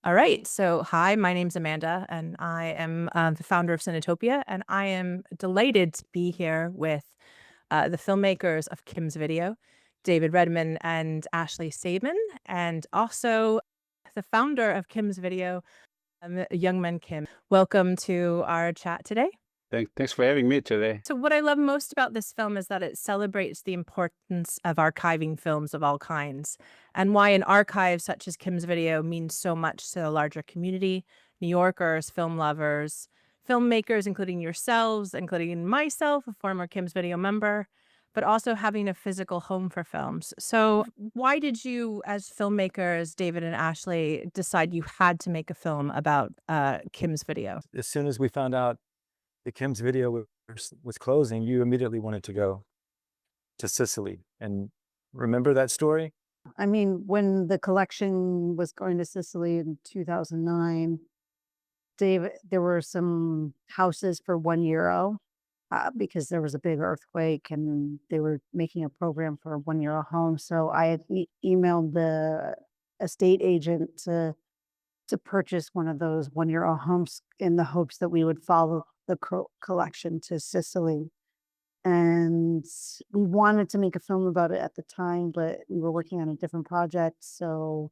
All right. So, hi, my name's Amanda, and I am the founder of Cinetopia, and I am delighted to be here with the filmmakers of Kim's Video, David Redmon and Ashley Sabin, and also the founder of Kim's Video, Youngman Kim. Welcome to our chat today. Thanks for having me today. So, what I love most about this film is that it celebrates the importance of archiving films of all kinds and why an archive such as Kim's Video means so much to the larger community, New Yorkers, film lovers, filmmakers, including yourselves, including myself, a former Kim's Video member, but also having a physical home for films. So, why did you, as filmmakers, David and Ashley, decide you had to make a film about Kim's Video? As soon as we found out that Kim's Video was closing, you immediately wanted to go to Sicily. And remember that story? I mean, when the collection was going to Sicily in 2009, there were some houses for €1 because there was a big earthquake and they were making a program for €1 home. So I had emailed the estate agent to purchase one of those €1 homes in the hopes that we would follow the collection to Sicily. And we wanted to make a film about it at the time, but we were working on a different project, so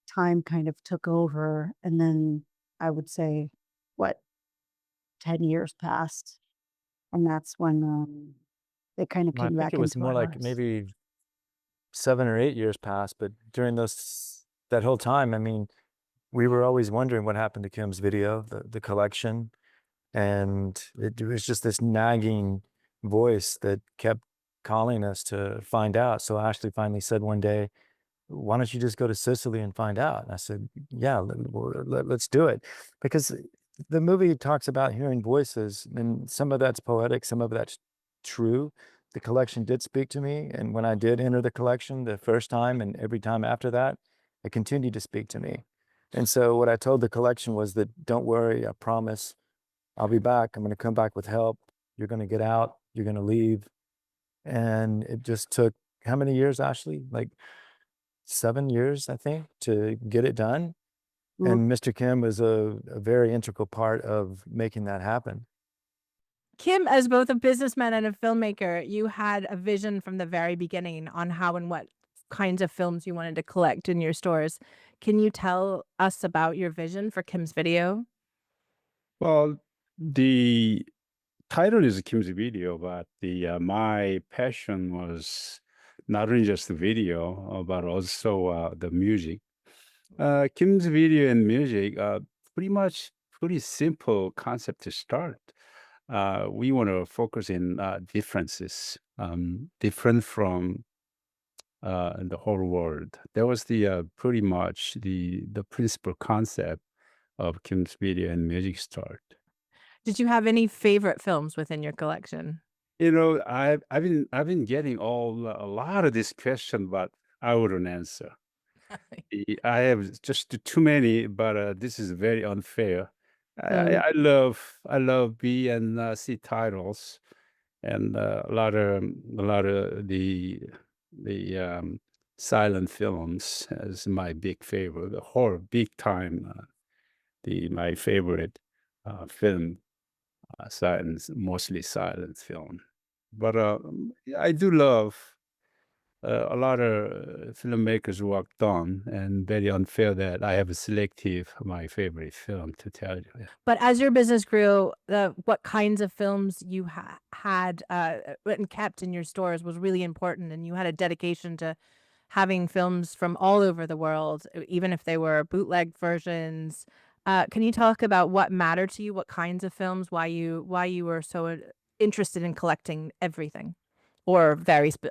time kind of took over, and then I would say, what, 10 years passed, and that's when, it kind of I came think it back was into more our like lives. maybe 7 or 8 years passed, but during that whole time, I mean, we were always wondering what happened to Kim's Video, the collection, and it was just this nagging voice that kept calling us to find out. So Ashley finally said one day, "Why don't you just go to Sicily and find out?" And I said, "Yeah, let's do it." Because the movie talks about hearing voices, and some of that's poetic, some of that's true. The collection did speak to me, and when I did enter the collection the first time and every time after that, it continued to speak to me. And so what I told the collection was that, "Don't worry, I promise I'll be back. I'm gonna come back with help. You're gonna get out, you're gonna leave." And it just took how many years, Ashley? Like 7 years, I think, to get it done, Mm. and Mr. Kim was a very integral part of making that happen. Kim, as both a businessman and a filmmaker, you had a vision from the very beginning on how and what kinds of films you wanted to collect in your stores. Can you tell us about your vision for Kim's Video? Well, the title is Kim's Video, but the my passion was not only just the video, but also the music. Kim's Video and music, pretty much pretty simple concept to start. We want to focus in differences, different from the whole world. That was the pretty much the principal concept of Kim's Video and Music Start. Did you have any favorite films within your collection? I've been getting a lot of this question, but I wouldn't answer. I have just too many, but this is very unfair. I, I, Um, I love B and C titles, and a lot of the silent films as my big favorite, the horror big time. The my favorite film, silence, mostly silent film. But yeah, I do love a lot of filmmakers' work done, and very unfair that I have a selective my favorite film to tell you. Yeah. But as your business grew, what kinds of films you had and kept in your stores was really important, and you had a dedication to having films from all over the world, even if they were bootleg versions. Can you talk about what mattered to you, what kinds of films, why you were so interested in collecting everything, or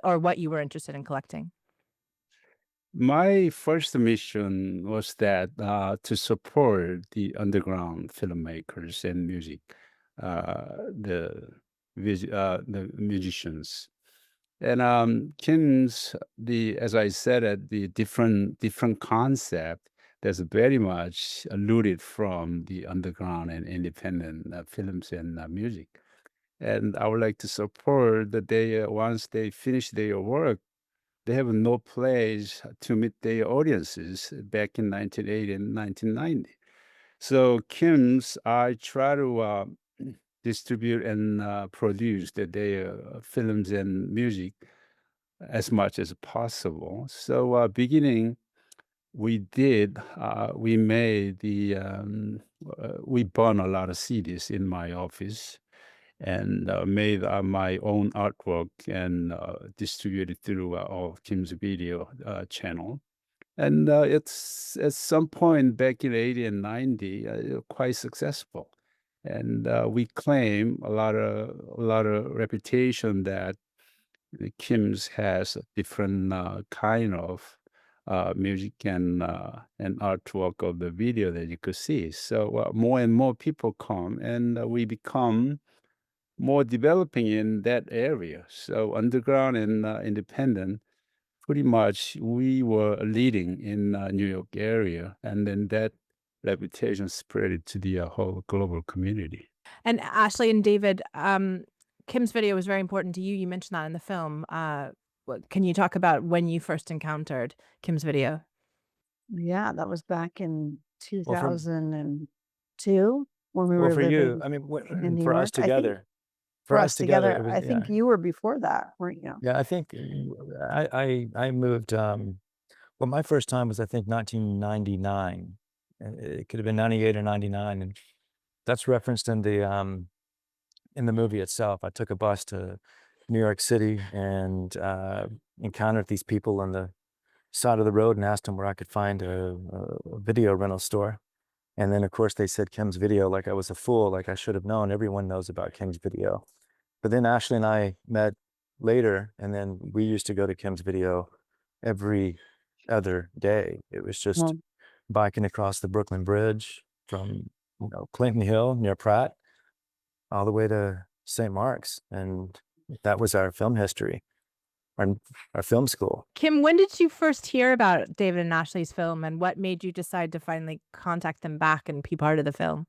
or what you were interested in collecting? My first mission was that to support the underground filmmakers and music, the musicians. And Kim's the as I said the different concept that's very much alluded from the underground and independent films and music. And I would like to support that they once they finish their work, they have no place to meet their audiences back in 1980 and 1990. So Kim's, I try to distribute and produce their films and music as much as possible. So beginning, we made we burned a lot of CDs in my office and made my own artwork and distributed through all Kim's video channel. And it's at some point back in 80 and 90, quite successful. And we claim a lot of reputation that the Kim's has a different kind of music and artwork of the video that you could see. So more and more people come, and we become more developing in that area. So underground and independent, pretty much we were leading in New York area, and then that reputation spread it to the whole global community. And Ashley and David, Kim's video was very important to you. You mentioned that in the film. Can you talk about when you first encountered Kim's video? Yeah, that was back in Well, for 2002 when we well, were for you, living I mean, in New for us York. I think together, for us together, it was I think you were before that, weren't you? yeah. I think I moved. Well, my first time was I think 1999. It could have been 98 or 99, and that's referenced in the movie itself. I took a bus to New York City and encountered these people on the side of the road and asked them where I could find a video rental store. And then, of course, they said Kim's Video, like I was a fool, like I should have known. Everyone knows about Kim's Video. But then Ashley and I met later, and then we used to go to Kim's Video every other day. It was just Well, biking across the Brooklyn Bridge from Clinton Hill near Pratt all the way to St. Mark's, and that was our film history, our film school. Kim, when did you first hear about David and Ashley's film, and what made you decide to finally contact them back and be part of the film?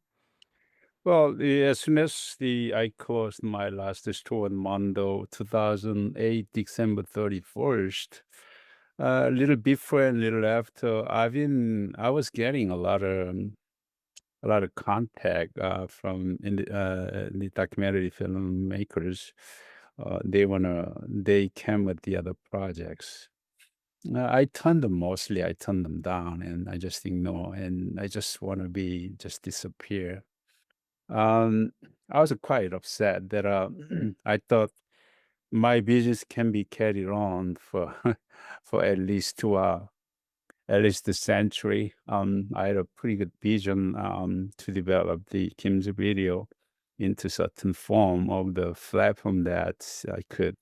Well, as soon as I closed my last store in Mondo, 2008, December 31st, a little before and a little after, I was getting a lot of contact from the documentary filmmakers. They came with the other projects. I turned them down, and I just ignore, and I just want to just disappear. Um, I was quite upset that I thought my business can be carried on for for at least a century. I had a pretty good vision to develop the Kim's video into certain form of the platform that I could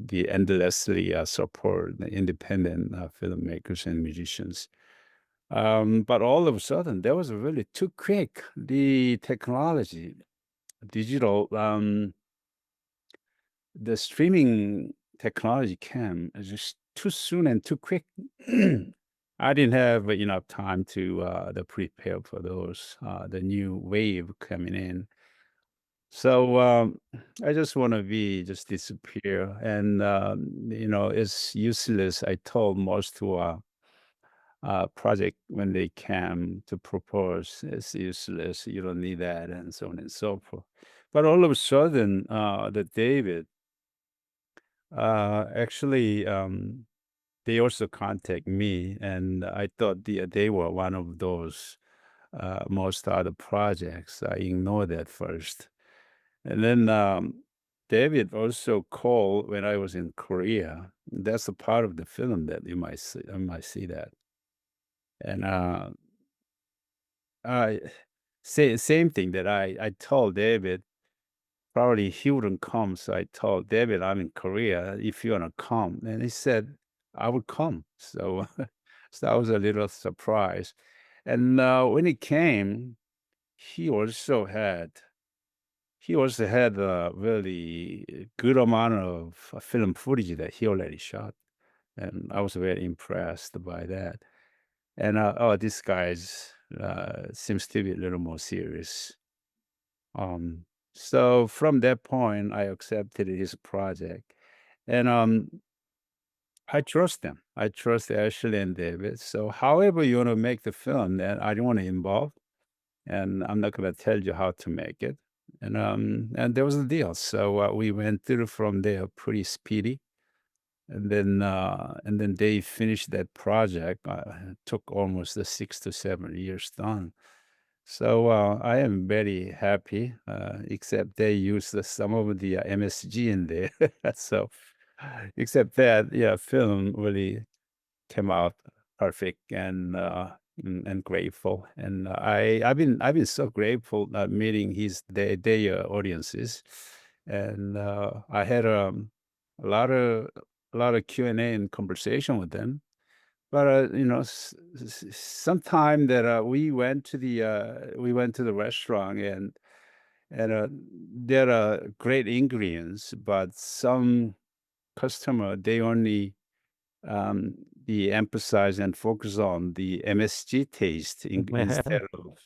be endlessly support the independent filmmakers and musicians. But all of a sudden, that was really too quick. The technology, digital, the streaming technology came just too soon and too quick. I didn't have enough time to prepare for those the new wave coming in. So I just want to be just disappear, and it's useless. I told most to project when they came to propose, it's useless. You don't need that, and so on and so forth. But all of a sudden, the David actually they also contact me, and I thought they were one of those most other projects. I ignored that first, and then David also called when I was in Korea. That's a part of the film that you might see that, and I same thing that I told David. Probably he wouldn't come, so I told David, "I'm in Korea. If you wanna come," and he said, "I would come." So, so that was a little surprise. And when he came, he also had a really good amount of film footage that he already shot, and I was very impressed by that. And oh, this guy's seems to be a little more serious. So from that point, I accepted his project, and I trust them. I trust Ashley and David. So however you want to make the film, then I don't want to involve, and I'm not going to tell you how to make it. And there was a deal. So we went through from there pretty speedy, and then they finished that project. It took almost the 6 to 7 years done. So I am very happy, except they used some of the MSG in there. So, except that, yeah, film really came out perfect and grateful. And I've been so grateful meeting their audiences, and I had a lot of Q&A and conversation with them. But, sometime that, we went to the restaurant and there are great ingredients, but some customer, they only, um, emphasize and focus on the MSG taste instead of,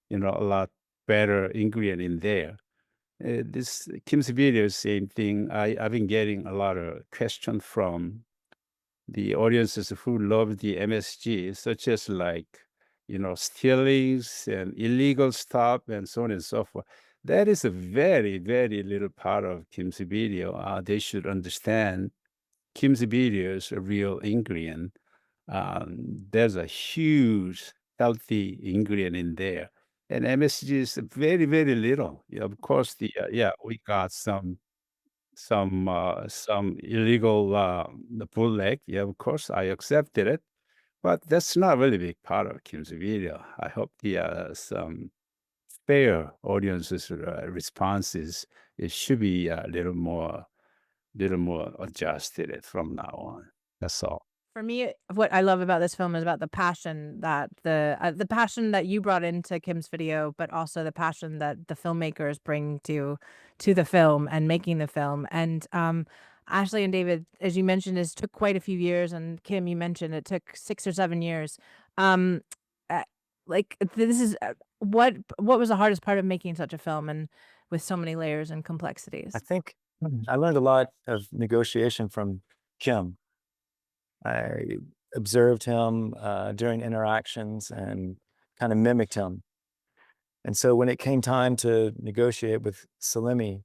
a lot better ingredient in there. This Kim's video, same thing. I've been getting a lot of question from the audiences who love the MSG, such as like, stealings and illegal stuff and so on and so forth. That is a very, very little part of Kim's video. They should understand Kim's video is a real ingredient. There's a huge healthy ingredient in there. And MSG is very, very little. Yeah, of course, we got some illegal the bootleg. Yeah, of course, I accepted it, but that's not really a big part of Kim's video. I hope the some fair audiences responses, it should be a little more adjusted from now on. That's all. For me, what I love about this film is about the passion that the passion that you brought into Kim's video, but also the passion that the filmmakers bring to the film and making the film. And Ashley and David, as you mentioned, it took quite a few years, and Kim, you mentioned it took 6 or 7 years. Um, uh, this is what was the hardest part of making such a film, and with so many layers and complexities? I think I learned a lot of negotiation from Kim. I observed him during interactions and kind of mimicked him. And so when it came time to negotiate with Salimi,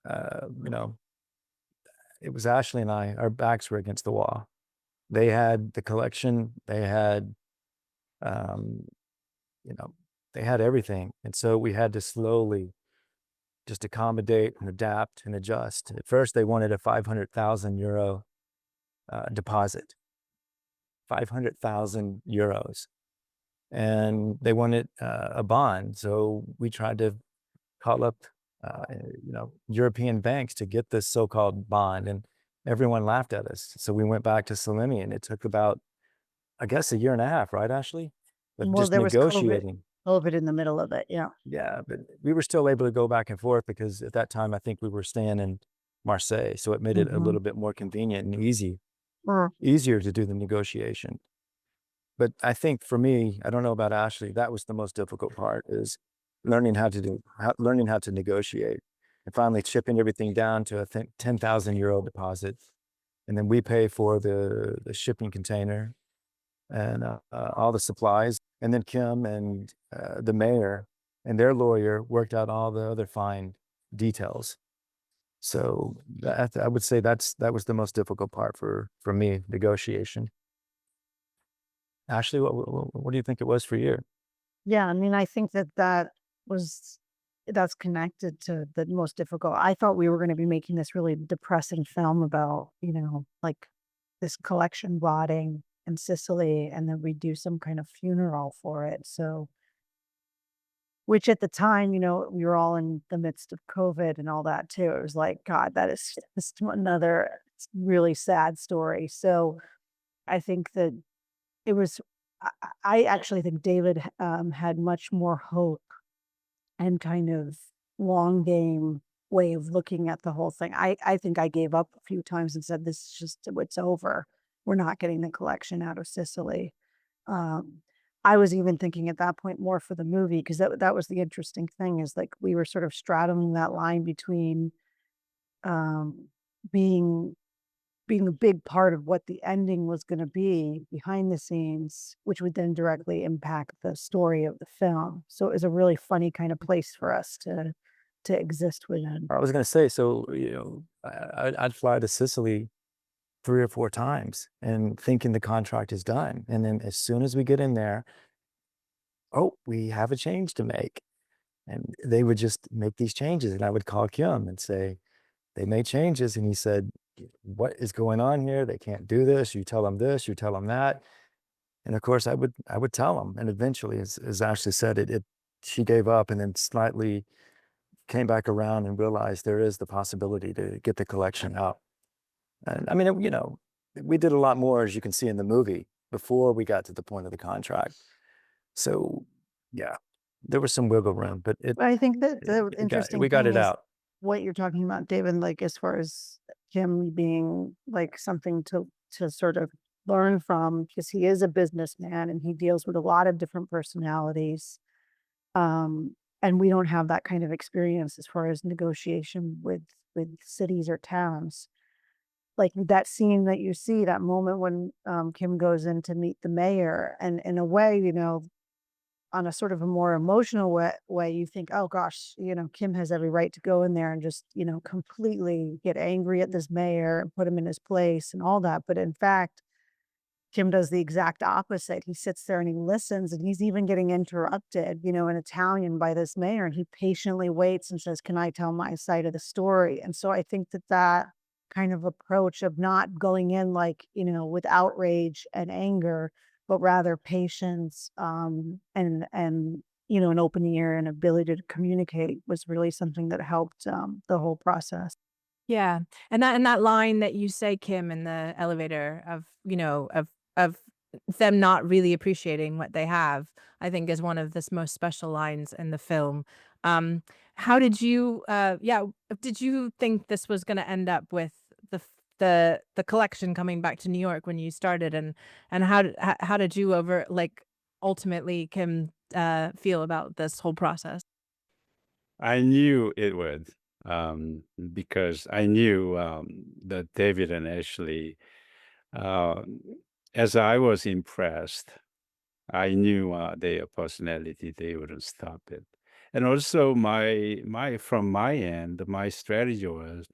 you know, it was Ashley and I, our backs were against the wall. They had the collection, they had, um, you know, they had everything. And so we had to slowly just accommodate and adapt and adjust. At first, they wanted a 500,000 euro deposit, 500,000 euros. And they wanted a bond. So we tried to call up, European banks to get this so-called bond, and everyone laughed at us. So we went back to Salimi, and it took about, I guess, a year and a half, right, Ashley? But Well, just there was negotiating. COVID in the middle of it. Yeah. Yeah, but we were still able to go back and forth because at that time, I think we were staying in Marseille. So it made it a little bit more convenient and easier to do the negotiation. But I think for me, I don't know about Ashley, that was the most difficult part, is learning how to negotiate and finally chipping everything down to, I think, 10,000 euro deposit. And then we pay for the shipping container and all the supplies. And then Kim and the mayor and their lawyer worked out all the other fine details. So I would say that was the most difficult part for me, negotiation. Ashley, what do you think it was for you? Yeah. I mean, I think that's connected to the most difficult. I thought we were going to be making this really depressing film about, like this collection rotting in Sicily, and then we do some kind of funeral for it. So, which at the time, we were all in the midst of COVID and all that too. It was like, God, that is just another really sad story. So I think that it was, I actually think David had much more hope and kind of long game way of looking at the whole thing. I think I gave up a few times and said, this is just, it's over. We're not getting the collection out of Sicily. I was even thinking at that point more for the movie, because that was the interesting thing, is like we were sort of straddling that line between being being a big part of what the ending was going to be behind the scenes, which would then directly impact the story of the film. So it was a really funny kind of place for us to exist within. I was going to say, so, I'd fly to Sicily 3 or 4 times and thinking the contract is done. And then as soon as we get in there, oh, we have a change to make. And they would just make these changes. And I would call Kim and say, they made changes. And he said, what is going on here? They can't do this. You tell them this, you tell them that. And of course I would tell them. And eventually, as Ashley said, she gave up and then slightly came back around and realized there is the possibility to get the collection out. And I mean, we did a lot more, as you can see in the movie, before we got to the point of the contract. So yeah, there was some wiggle room, but I think that the interesting we got thing it is out. what you're talking about, David, like as far as Kim being like something to sort of learn from, because he is a businessman and he deals with a lot of different personalities. And we don't have that kind of experience as far as negotiation with cities or towns. Like that scene that you see, that moment when Kim goes in to meet the mayor, and in a way, on a sort of a more emotional way, you think, oh gosh, Kim has every right to go in there and just, completely get angry at this mayor and put him in his place and all that. But in fact, Kim does the exact opposite. He sits there and he listens, and he's even getting interrupted, in Italian by this mayor, and he patiently waits and says, can I tell my side of the story? And so I think that kind of approach of not going in like, with outrage and anger, but rather patience, and an open ear and ability to communicate was really something that helped the whole process. Yeah. And that line that you say, Kim, in the elevator of them not really appreciating what they have, I think is one of the most special lines in the film. How did you did you think this was going to end up with the collection coming back to New York when you started, and how did you ultimately, Kim, feel about this whole process? I knew it would, because I knew that David and Ashley, uh, as I was impressed, I knew their personality, they wouldn't stop it. And also from my end, my strategy was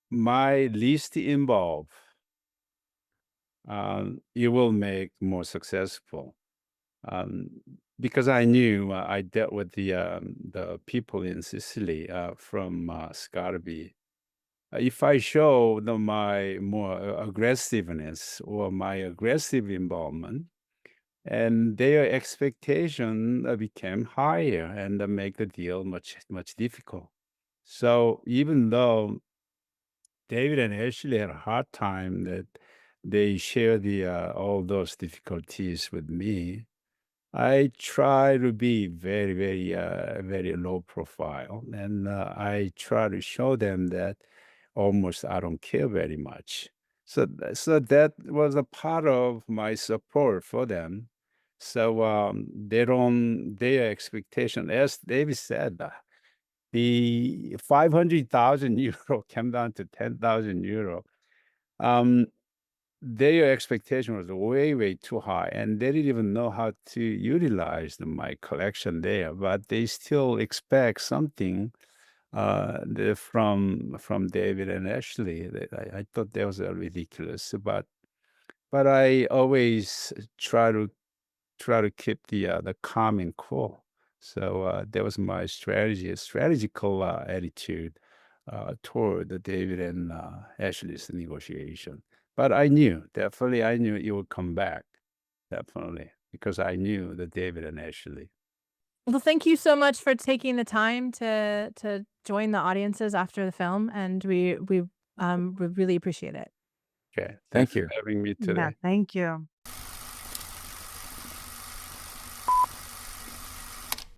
my least involved, you will make more successful. Um, because I knew I dealt with the people in Sicily from Scarby. If I show them my more aggressiveness or my aggressive involvement, and their expectation became higher, and make the deal much difficult. So even though David and Ashley had a hard time that they share the all those difficulties with me, I try to be very, very, very low profile, and I try to show them that almost I don't care very much. So that was a part of my support for them. So their expectation, as David said, the 500,000 euro came down to 10,000 euro. Their expectation was way, way too high, and they didn't even know how to utilize my collection there. But they still expect something from David and Ashley. I thought that was ridiculous, but I always try to keep the calm and cool. So that was my strategy, a strategical attitude toward the David and Ashley's negotiation. But definitely, I knew it would come back, definitely, because I knew the David and Ashley. Well, thank you so much for taking the time to join the audiences after the film, and we really appreciate it. Okay, Thank thanks for you. having me Yeah, today. thank you.